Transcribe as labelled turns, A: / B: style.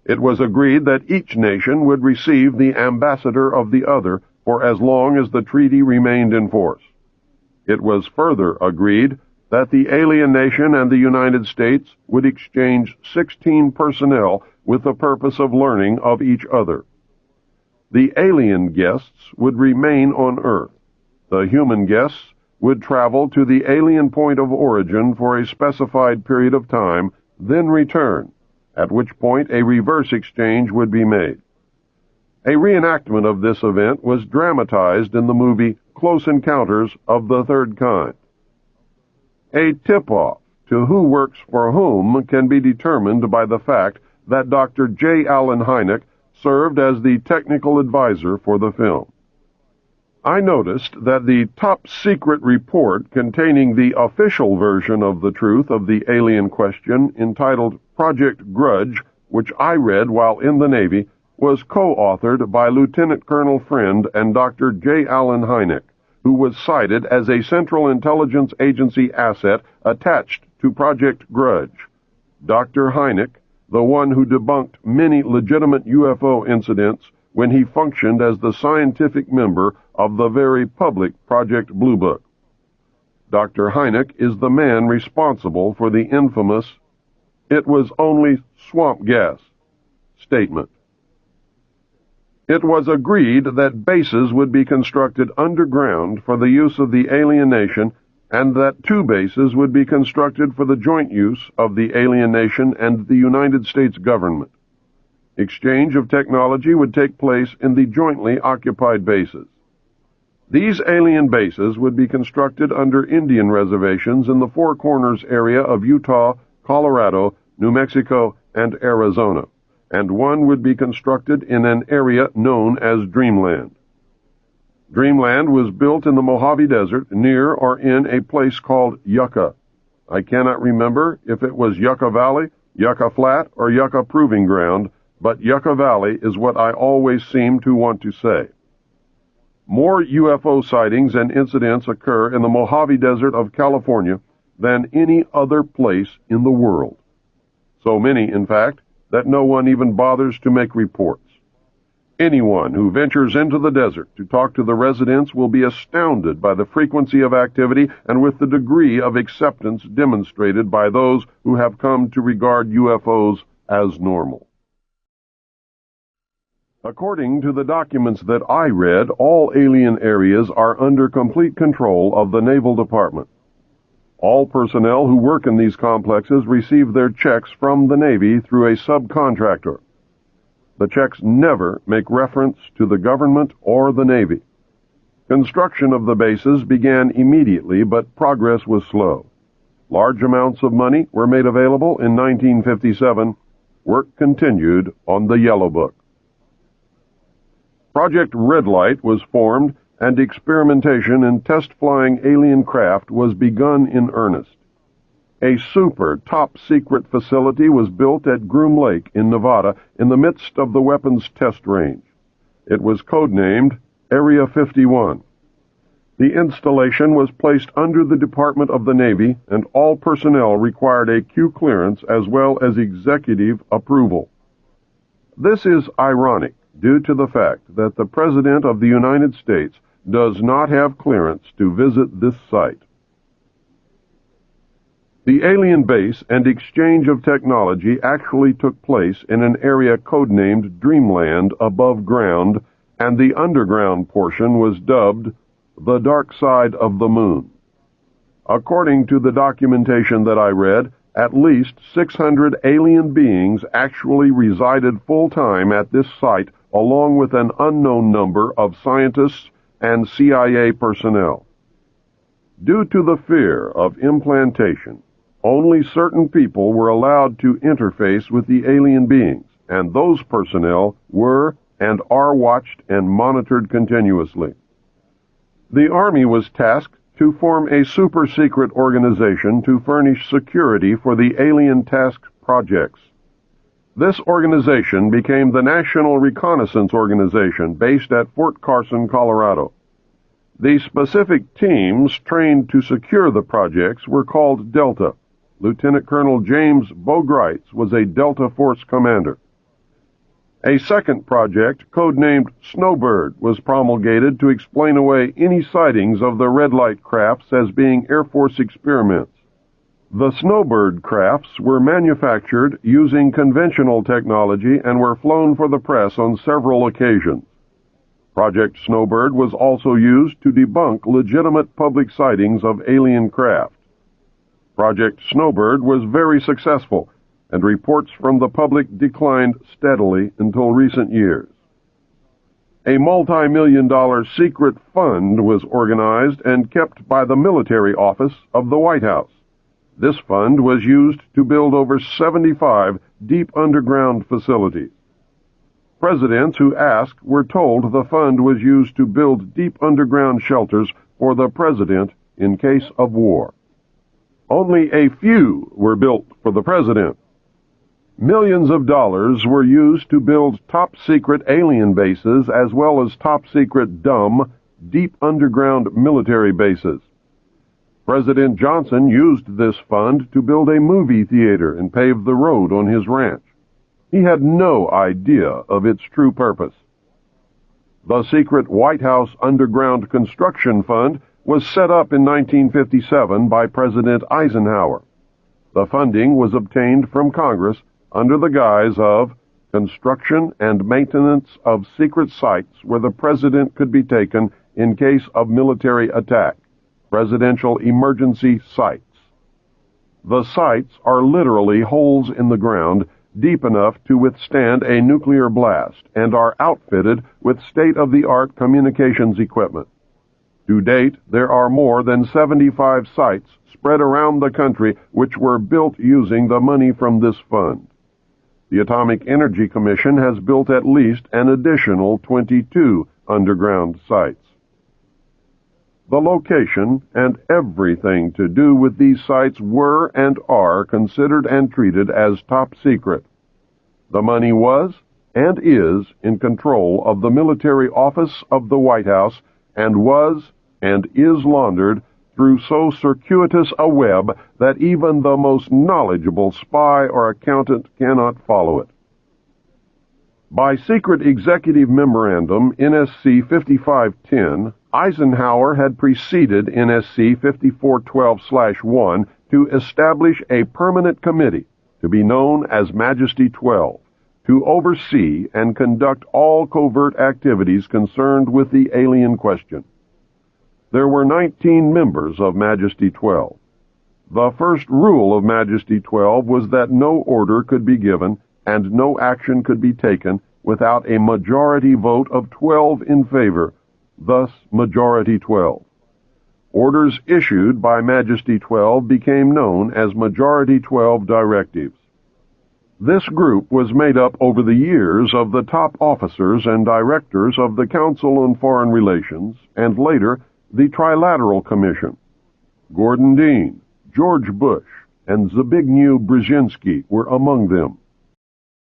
A: It was agreed that each nation would receive the ambassador of the other for as long as the treaty remained in force. It was further agreed that the alien nation and the United States would exchange 16 personnel with the purpose of learning of each other. The alien guests would remain on Earth. The human guests would travel to the alien point of origin for a specified period of time, then return, at which point a reverse exchange would be made. A reenactment of this event was dramatized in the movie Close Encounters of the Third Kind. A tip-off to who works for whom can be determined by the fact that Dr. J. Allen Hynek served as the technical advisor for the film. I noticed that the top-secret report containing the official version of the truth of the alien question, entitled Project Grudge, which I read while in the Navy, was co-authored by Lieutenant Colonel Friend and Dr. J. Allen Hynek, who was cited as a Central Intelligence Agency asset attached to Project Grudge. Dr. Hynek, the one who debunked many legitimate UFO incidents when he functioned as the scientific member of the very public Project Blue Book. Dr. Hynek is the man responsible for the infamous "it was only swamp gas" statement. It was agreed that bases would be constructed underground for the use of the alien nation, and that 2 bases would be constructed for the joint use of the alien nation and the United States government. Exchange of technology would take place in the jointly occupied bases. These alien bases would be constructed under Indian reservations in the Four Corners area of Utah, Colorado, New Mexico, and Arizona, and one would be constructed in an area known as Dreamland. Dreamland was built in the Mojave Desert near or in a place called Yucca. I cannot remember if it was Yucca Valley, Yucca Flat, or Yucca Proving Ground, but Yucca Valley is what I always seem to want to say. More UFO sightings and incidents occur in the Mojave Desert of California than any other place in the world. So many, in fact, that no one even bothers to make reports. Anyone who ventures into the desert to talk to the residents will be astounded by the frequency of activity and with the degree of acceptance demonstrated by those who have come to regard UFOs as normal. According to the documents that I read, all alien areas are under complete control of the Naval Department. All personnel who work in these complexes receive their checks from the Navy through a subcontractor. The checks never make reference to the government or the Navy. Construction of the bases began immediately, but progress was slow. Large amounts of money were made available in 1957. Work continued on the Yellow Book. Project Red Light was formed, and experimentation in test-flying alien craft was begun in earnest. A super top-secret facility was built at Groom Lake in Nevada in the midst of the weapons test range. It was codenamed Area 51. The installation was placed under the Department of the Navy, and all personnel required a Q clearance as well as executive approval. This is ironic due to the fact that the President of the United States does not have clearance to visit this site. The alien base and exchange of technology actually took place in an area codenamed Dreamland above ground, and the underground portion was dubbed the Dark Side of the Moon. According to the documentation that I read, at least 600 alien beings actually resided full-time at this site, along with an unknown number of scientists and CIA personnel. Due to the fear of implantation, only certain people were allowed to interface with the alien beings, and those personnel were and are watched and monitored continuously. The Army was tasked to form a super-secret organization to furnish security for the alien task projects. This organization became the National Reconnaissance Organization based at Fort Carson, Colorado. The specific teams trained to secure the projects were called Delta. Lieutenant Colonel James Bogreitz was a Delta Force commander. A second project, codenamed Snowbird, was promulgated to explain away any sightings of the red light crafts as being Air Force experiments. The Snowbird crafts were manufactured using conventional technology and were flown for the press on several occasions. Project Snowbird was also used to debunk legitimate public sightings of alien craft. Project Snowbird was very successful, and reports from the public declined steadily until recent years. A multi-million-dollar secret fund was organized and kept by the military office of the White House. This fund was used to build over 75 deep underground facilities. Presidents who asked were told the fund was used to build deep underground shelters for the president in case of war. Only a few were built for the president. Millions of dollars were used to build top-secret alien bases as well as top-secret dumb, deep underground military bases. President Johnson used this fund to build a movie theater and pave the road on his ranch. He had no idea of its true purpose. The secret White House Underground Construction Fund was set up in 1957 by President Eisenhower. The funding was obtained from Congress under the guise of construction and maintenance of secret sites where the president could be taken in case of military attack, presidential emergency sites. The sites are literally holes in the ground deep enough to withstand a nuclear blast and are outfitted with state-of-the-art communications equipment. To date, there are more than 75 sites spread around the country which were built using the money from this fund. The Atomic Energy Commission has built at least an additional 22 underground sites. The location and everything to do with these sites were and are considered and treated as top secret. The money was and is in control of the military office of the White House and was and is laundered through so circuitous a web that even the most knowledgeable spy or accountant cannot follow it. By secret executive memorandum NSC 5510, Eisenhower had preceded NSC 5412/1 to establish a permanent committee to be known as Majesty 12 to oversee and conduct all covert activities concerned with the alien question. There were 19 members of Majesty 12. The first rule of Majesty 12 was that no order could be given and no action could be taken without a majority vote of 12 in favor, thus Majority 12. Orders issued by Majesty 12 became known as Majority 12 directives. This group was made up over the years of the top officers and directors of the Council on Foreign Relations and later the Trilateral Commission. Gordon Dean, George Bush, and Zbigniew Brzezinski were among them.